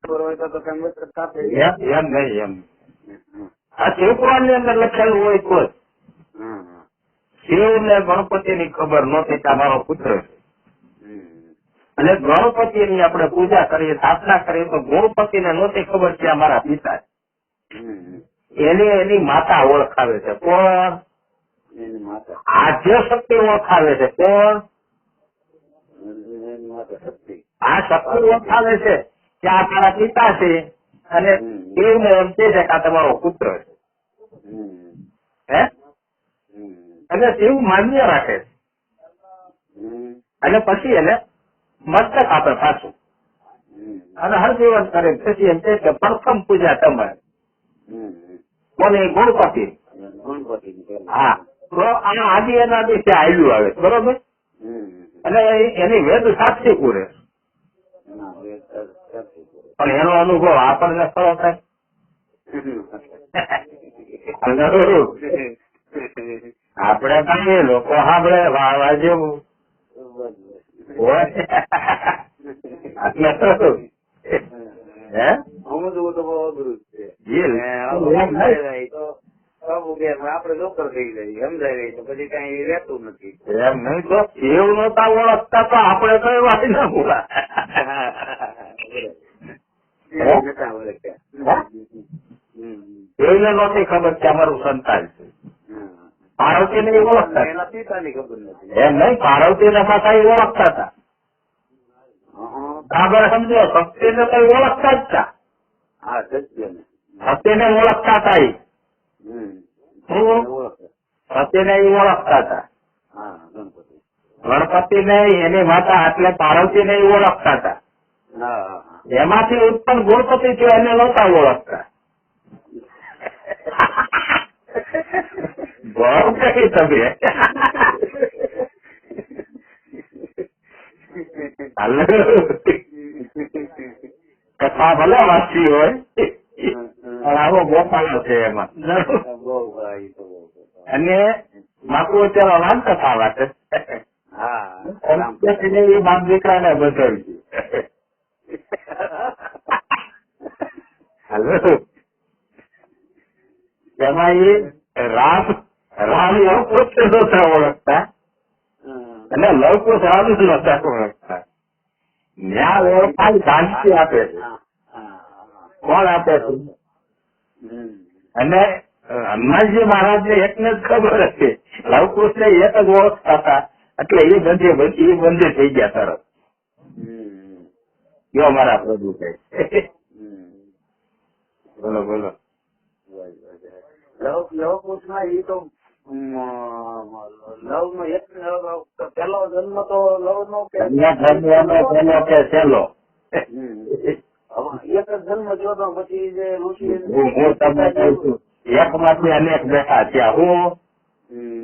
હોય તો કઈ વસ્તુ કાપે એમ નહીં એમ આ શિવપુરાણ ની અંદર લખેલું હોય તો શિવ ને ગણપતિ ની ખબર નહોતી કે મારો પુત્ર છે અને ગણપતિ ની આપણે પૂજા કરીએ સ્થાપના કરીએ તો ગણપતિ ને નહોતી ખબર છે આ મારા પિતા એની માતા ઓળખાવે છે કોણ આદ્ય શક્તિ ઓળખાવે છે કોણ આ શક્તિ ઓળખાવે છે કે આ તારા પિતા છે અને શિવને એમ કે છે કે આ તમારો પુત્ર છે હે અને શિવ માન્ય રાખે છે અને પછી એને મસ્તક આપે પાછું અને હરજીવન કરે પછી એમ કે પ્રથમ પૂજા તમારે કોને ગણપતિ હા તો આ આદિ અનાદિ છે આવ્યું આવે બરોબર અને એની વેદ સાક્ષી પૂરે પણ એનો અનુભવ આપણને ખરો થાય આપણે કહીએ લોકો સાંભળે વાળવા જેવું આપડે લોકર થઈ જાય સમજાય રહી તો પછી કઈ રહેતું નથી એમ નહીં તો એવું નતા ઓળખતા તો આપડે કઈ વાત ના બોલા એને નહોતી ખબર કે અમારું સંતાન છે પાર્વતી ને ઓળખતા એના પિતાની ખબર નથી એમ નહીં પાર્વતી ના માતા એ ઓળખતા હતા બરાબર સમજો શક્તિ ને કઈ ઓળખતા જ હતા હા સત્ય ને સત્ય ને ઓળખતા હતા સત્ય ને એ ઓળખતા હતા ગણપતિ ને એની માતા એટલે પાર્વતી ને એ ઓળખતા હતા એમાંથી ઉત્પન્ન ગણપતિ છે એને નહોતા ઓળખતા બહુ કઈ તમે કથા ભલે વાંચી હોય પણ આવો ગોપાલો છે એમાં અને માકુ અત્યારે વાંચ કથા વાંચે એ બાપ દીકરાને બતાવી એમાં એ રામ પોતે નતા ઓળખતા અને લવકુશ રામ નતા ઓળખતા ન્યા ઓળખાણ શાંતિ આપે છે કોણ આપે છે અને હનુમાનજી મહારાજ ને એકને જ ખબર હતી લવકુશ ને એક જ ઓળખતા હતા એટલે એ બંધે થઈ ગયા તરત કયો મારા પ્રભુ કહે બોલો બોલો લવકુશ માં એ તો લવ નો એક પેલો જન્મ તો લવ નો કે સહેલો એક જ જન્મ જોતો પછી જે ઋષિ હું તમને કહું છું એક માંથી અનેક બેઠા થયા હું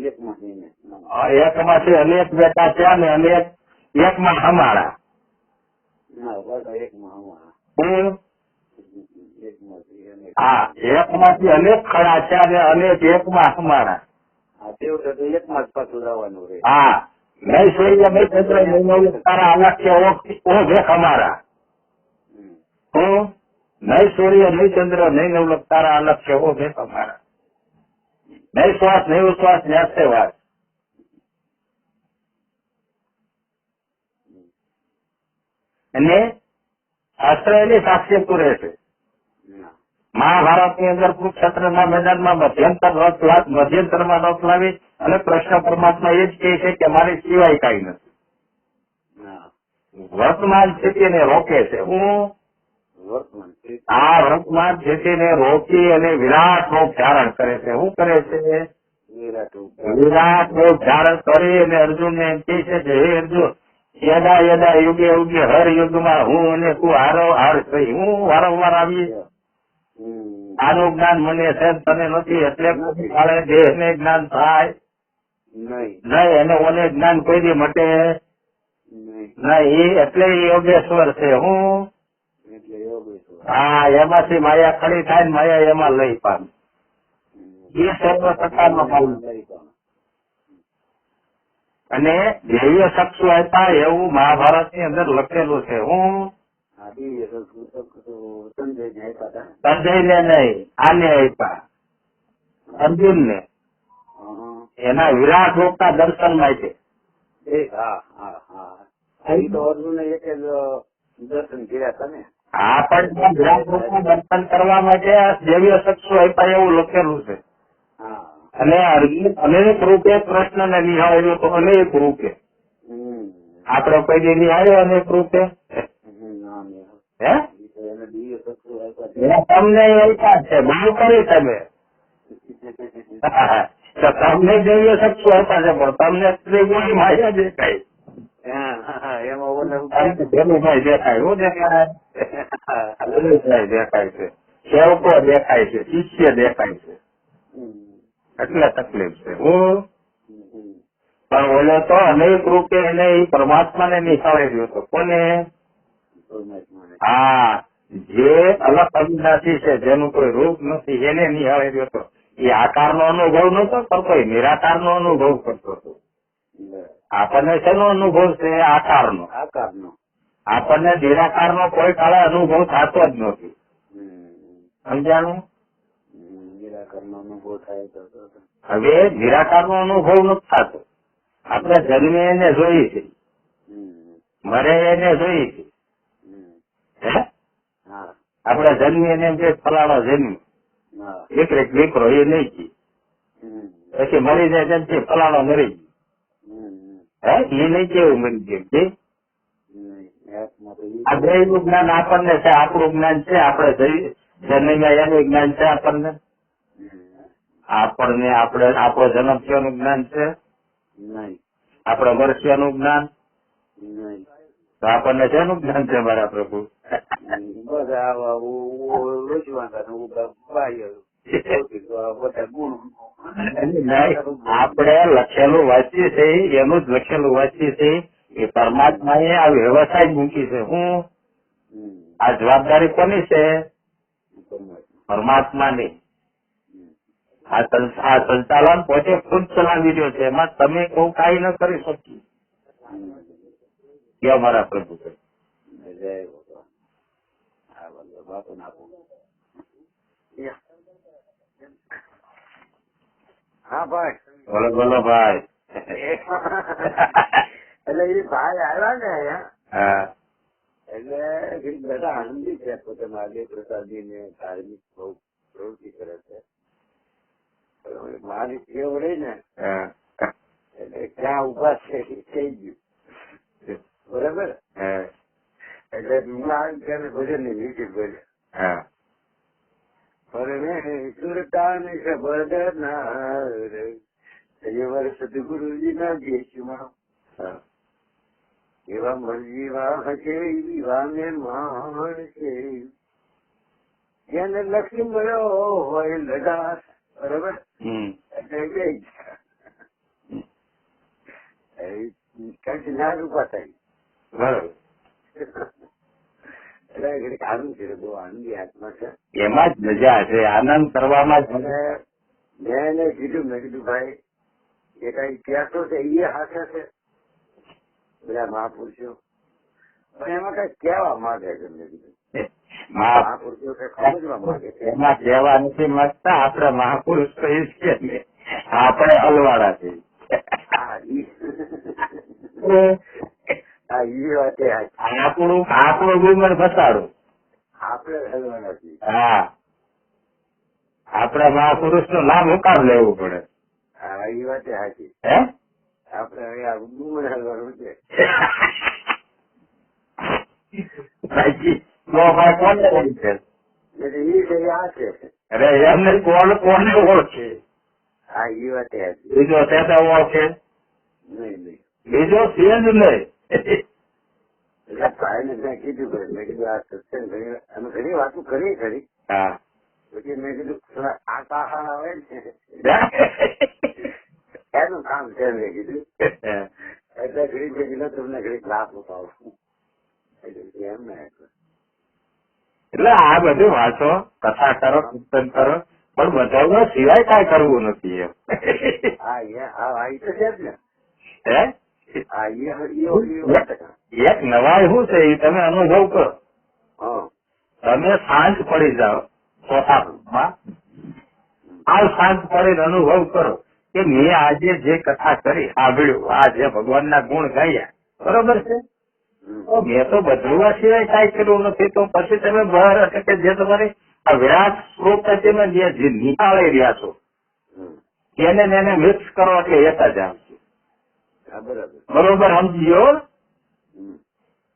એકમાંથી અનેક બેઠા થયા ને અનેક એકમાં હમારા હા એકમાંથી અનેક ખડા છે અને અનેક એકમાં હમારા એકમાં જ પાછું જવાનું રહે હા નહીં સૂર્ય નહીં ચંદ્ર નહીં તારા અલક્ષ્ય ઓ ભેખ અમારા હું નહીં સૂર્ય નહીં ચંદ્ર નહીં નવલક તારા અલક્ષ્ય ઓ ભેખ અમારા નહીં શ્વાસ નહીં ઉશ્વાસ ન્યાસે વાત અને શાસ્ત્ર એની સાક્ષી પૂરે છે મહાભારત ની અંદર કુરુક્ષેત્રના મેદાનમાં મધ્યંતરમાં રથ લાવી અને કૃષ્ણ પરમાત્મા એ જ કહે છે કે મારી સિવાય કઈ નથી વર્તમાન સ્થિતિને રોકે છે હું આ વર્તમાન સ્થિતિને રોકી અને વિરાટ રૂપ ધારણ કરે છે શું કરે છે વિરાટ રૂપ ધારણ કરી અને અર્જુન ને એમ કહે છે કે હે અર્જુન યદા યદા યુગે યુગે હર યુગમાં હું અને તું હારો હાર થઈ હું વારંવાર આવી આનું જ્ઞાન મને છે તને નથી એટલે દેહ ને જ્ઞાન થાય નહીં એને ઓને જ્ઞાન કોઈ દી મટે નહીં એટલે યોગેશ્વર છે હું હા એમાંથી માયા ખડી થાય ને માયા એમાં લઈ પામ એ સર્વ પ્રકારનો પામ અને દિવ્ય શખ્સો હતા એવું મહાભારત ની અંદર લખેલું છે હું સંજયને આપ્યા હતા. સંજયને નહીં, આને આપ્યા અર્જુનને, એના વિરાટ રૂપના દર્શન માટે. હા હા હા એ તો અર્જુને એક જ દર્શન કર્યા હતા ને. આ પણ વિરાટ રૂપના દર્શન કરવા માટે દિવ્ય ચક્ષુ આપ્યા એવું લખેલું છે. હા અને અર્જુન અનેક રૂપે કૃષ્ણને નિહાળ્યો તો અનેક રૂપે. આપડે કોઈ દી નિહાળ્યો અનેક રૂપે? હે? એને દિવ્ય ચક્ષુ આપ્યા. એ તમને આપ્યા છે, બહુ કરી તમે. તો તમને દિવ્ય ચક્ષુ આપ્યા છે, પણ તમને સ્ત્રી ગુણી માયા દેખાય. એમાં ધનુભાઈ દેખાય, શું દેખાય? ધનુભાઈ દેખાય છે, સેવકો દેખાય છે, શિષ્ય દેખાય છે. એટલે તકલીફ છે. હું પણ ઓલો તો અનેક રૂપે એને એ પરમાત્માને નિહાળી રહ્યો હતો. કોને? હા, જે અલગ અવિનાશી છે, જેનું કોઈ રૂપ નથી, એને નિહાળી રહ્યો હતો. એ આકારનો અનુભવ નતો કરતો, એ નિરાકારનો અનુભવ કરતો હતો. આપણને શેનો અનુભવ છે? આકારનો. આપણને નિરાકારનો કોઈ કાળે અનુભવ થતો જ નથી. સમજાણું? નિરાકરણનો અનુભવ થાય તો હવે નિરાકારનો અનુભવ નથી થતો. આપણે જન્મે એને જોઈ છે, મરે એને જોઈ છે. હે? આપણે જન્મી એને એમ કે ફલાણો જન્મ, દીકરો એ નહીં કી, પછી મરી જાય તેમ છે ફલાણો મરી ગયો. હે? એ નહીં કેવું મરી ગયું કે આ બે નું જ્ઞાન આપણને છે, આપણું જ્ઞાન છે. આપણે જન્મ્યા એનું જ્ઞાન છે આપણને. આપણે આપણો જન્મ થયાનું જ્ઞાન છે. આપણે વર્ષિયાનું જ્ઞાન. તો આપણને શેનું જ્ઞાન છે મારા પ્રભુ? આપણે લખેલું વાંચીએ છીએ, એનું જ લખેલું વાંચીએ છીએ. એ પરમાત્માએ આ વ્યવસાય જ મૂકી છે. હું આ જવાબદારી કોની છે? પરમાત્માની. આ સંચાલન પોતે ખુદ ચલાવી રહ્યો છે, એમાં તમે કોઈ કાંઈ ન કરી શકીએ. ક્યાં મારા પ્રભુ છે? હા ભાઈ, બોલો બોલો ભાઈ. એટલે એ ભાઈ આવ્યા ને અહીંયા, હા, એટલે બધા આનંદી છે. પોતે મહાદેવ પ્રસાદજી ને ધાર્મિક બહુ પ્રવૃત્તિ કરે છે. મારી ટેવ રહી ને એટલે ક્યાં ઉભા છે થઈ ગયું. બરાબર? એટલે ત્યારે ભજન ની મીટિંગ બોલ્યા. સુરતાન ખબર ના સદગુરુજી ના દેશમાં એવા મરજીવા છે વિવાને માણ છે. જેને લક્ષ્મી મળ્યો હોય લડાસ. બરોબર? એટલે કંઈક ના રૂપા થાય. બરોબર. એટલે આનંદ છે, બહુ આનંદી આત્મા છે. એમાં જ મજા છે, આનંદ કરવામાં જ. મેં એને કીધું, મેં કીધું ભાઈ એ કઈ ઇતિહાસો છે એ હાથે છે બધા મહાપુરુષો, પણ એમાં કઈ કહેવા માંગે છે. મેં કીધું મહાપુરુષો કઈ સમજવા માંગે છે. એમાં કહેવા નથી માંગતા. આપણે મહાપુરુષ કહીએ છીએ ને, આપણે હલવાડા છીએ. આપણું ગુમર ફસાડું. આપણે હલવાના છીએ. હા, આપણે મહાપુરુષ નું નામ ઉકાર લેવું પડે. હા, એ વાત સાચી. હે? આપણે હવે આ ગુમર હલવાનું છે. કોને છે? એ છે આ છે. અરે એમને કોને ઓળખે? હા, એ વાત સાચી. બીજો છે તો ઓળખે નહીં. બીજો છે જ નહીં. એટલે ભાઈને મેં કીધું, મેં કીધું આ સત્સંગ અમે ઘણી વાતો કરી ખરી. હા, પછી મેં કીધું આ પાહા આવે ને એનું કામ છે. મેં કીધું એટલે ઘડી મેં કીધું તમને ઘડી લાભ ઉઠાવું. એમ ને એટલે આ બધું વાંચો, કથા કરો, કીર્તન કરો, પણ બધા સિવાય કાંઈ કરવું નથી એમ. હા, એ તો છે જ ને. હે? હા, એક નવાઈ શું છે એ તમે અનુભવ કરો. તમે શાંત પડી જાઓ ચોથા રૂપમાં, આવ શાંત પડીને અનુભવ કરો કે મેં આજે જે કથા કરી સાંભળ્યું, આ જે ભગવાનના ગુણ ગાયા, બરોબર છે, તો મેં તો બધું સિવાય કાંઈ કર્યું નથી. તો પછી તમે બહાર એટલે કે જે તમારી આ વ્યાસ સ્વરૂપ તમે જે નિકાળી રહ્યા છો એને મિક્સ કરો એટલે એક જ આવશે. બરોબર સમજીયો.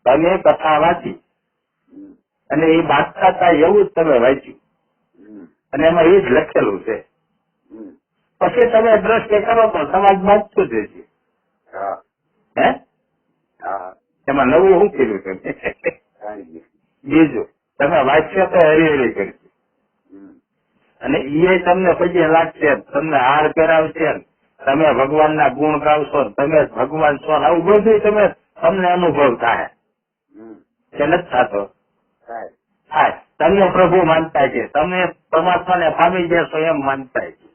તમે કથા વાંચી અને એ વાંચતા હતા એવું જ તમે વાંચ્યું અને એમાં એ જ લખેલું છે. પછી તમે દ્રષ્ટિ કરો તો સમાજ વાંચતું જ છે. હે એમાં નવું શું કર્યું તમે? બીજું તમે વાંચ્યો તો હરી કરશે અને એ તમને પછી લાગશે, તમને હાર પહેરાવશે, તમે ભગવાનના ગુણ ગાવશો, તમે ભગવાન છો, આવું બધું તમને અનુભવ થાય કે નથી થતો? થાય. તમને પ્રભુ માનતા છે, તમે પરમાત્માને પામી જશો એમ માનતા છે.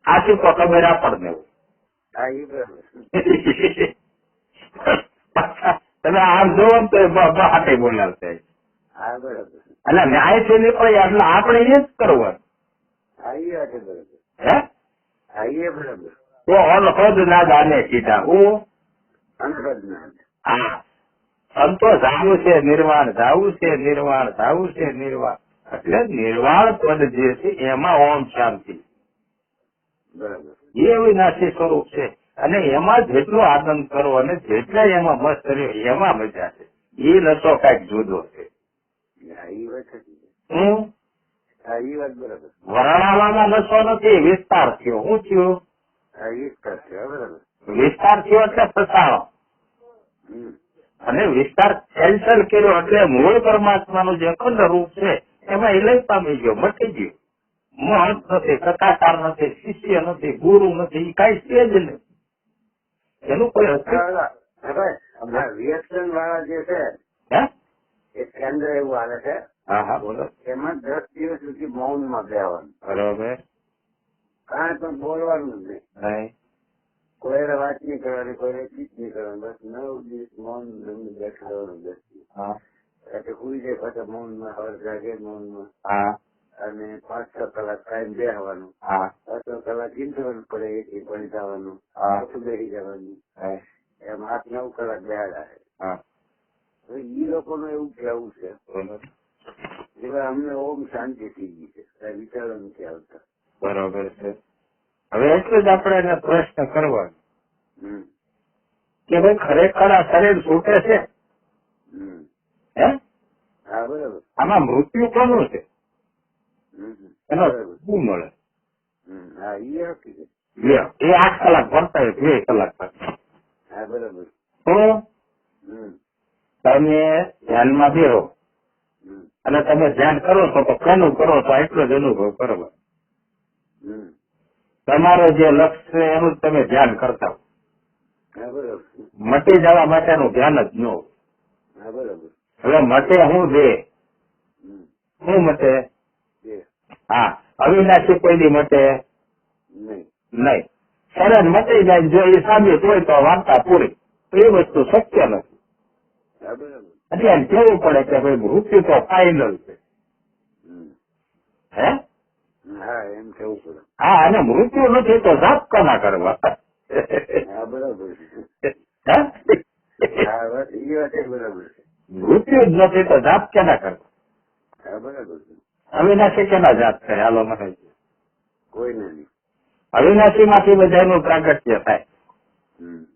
આથી તો ખબર આપણને તમે આમ જોવો તો બહાટે બોલાવતા એટલે ન્યાય છે નીકળે એટલે આપણે એ જ કરવાનું. હે અનહદ નાદ આને સીધા હા સંતો જાવું છે નિર્વાણ, જાવું છે નિર્વાણ, જાવું છે નિર્વાણ. એટલે નિર્વાણ પદ જે છે એમાં ઓમ શાંતિ એ વિનાશી સ્વરૂપ છે અને એમાં જેટલો આનંદ કરો અને જેટલા એમાં મસ્ત રહ્યો એમાં મજા છે. એ નશો કઈક જુદો છે. વરણાવામાં નશો નથી, વિસ્તાર થયો. શું થયું? વિસ્તાર થયો એટલે પ્રસારો અને વિસ્તાર કેન્સલ કર્યો એટલે મૂળ પરમાત્માનું જે અખંડ રૂપ છે એમાં ઇલય પામી ગયો, મટી ગયો. મહંત નથી, કથાકાર નથી, શિષ્ય નથી, ગુરુ નથી, કઈ છે જ નહીં. એનું કોઈ રિએક્શન વાળા જે છે એ કેન્દ્ર એવું આવે છે. હા હા બોલો. એમાં 10 દિવસ સુધી મૌનમાં બેહવાનું. બરોબર. કાંઈ પણ બોલવાનું જ નહીં. કોઈને વાત નહીં કરવાની, કોઈને ચીજ નહીં કરવાની, બસ 9 દિવસ મૌન બેઠવાનું. 10 દિવસ એટલે કોઈ જાય પાછા મૌનમાં, હવે જાગે મૌનમાં અને 5-6 કલાક ટાઈમ બેહવાનું. 5-6 કલાક ઇન્ટરવલ પડે એથી પણ જવાનું, પાછું બેસી જવાનું. એમ 8-9 કલાક બેહાડા છે. એ લોકોનું એવું કેવું છે કે અમને ઓમ શાંતિ થઈ ગઈ છે, કઈ વિચારો નથી આવતા. બરોબર છે. હવે એટલું જ આપણે એને પ્રશ્ન કરવાનો કે ભાઈ ખરેખર આ શરીર છૂટે છે? હે? હા બરાબર. આમાં મૃત્યુ કોનું છે? એનો શું મળે? હા એ હકીકત. એ 8 કલાક ભરતા હોય, 2 કલાક ભરતા. હા બરાબર. તો તમે ધ્યાનમાં બેહો અને તમે ધ્યાન કરો છો તો કોનું કરો તો એટલો જ અનુભવ કરો. તમારો જે લક્ષ્ય છે એનું જ તમે ધ્યાન કરતા હો. મટી જવા માટેનું ધ્યાન જ ન હોય. હવે મટે હું દે શું મટે? હા અવિનાશી કોઈ દી મટે નહીં. સરસ મટી જાય જો એ સાબિત હોય તો વાર્તા પૂરી. એ વસ્તુ શક્ય નથી. એટલે કેવું પડે કે ભાઈ મૃત્યુ તો ફાઇનલ છે. હે? હા એમ કેવું પડે. હા અને મૃત્યુ નથી તો જાપ કના કરવા. મૃત્યુ જ નથી તો જાપ કેના કરવા? અવિનાશી કેના જાપ કરે? હાલો મને કોઈ નહીં. અવિનાશી માંથી બધાનું પ્રાગટ્ય થાય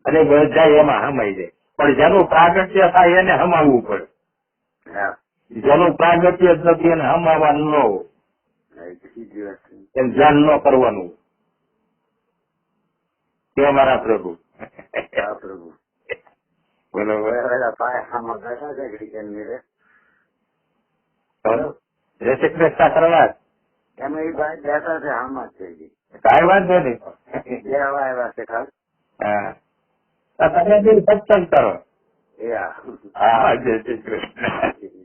અને બધા એમાં હમાઈ જાય. પણ જેનું પ્રાગટ્ય થાય એને હમાવવું પડે. જેનું પ્રાગટ્ય જ નથી એને હમાવાનું ન હોય. એમ ધ્યાન ન કરવાનું. કે મારા પ્રભુ પ્રભુ બરોબર. જય શ્રી કૃષ્ણ કરવા એમાં એ ભાઈ બેઠા છે આમાં જ થઈ કઈ વાંધો નહીં. ગઈ આવ્યા છે ખાસ. હા તમે બી સત્સંગ કરો. એ હા જય શ્રી કૃષ્ણ.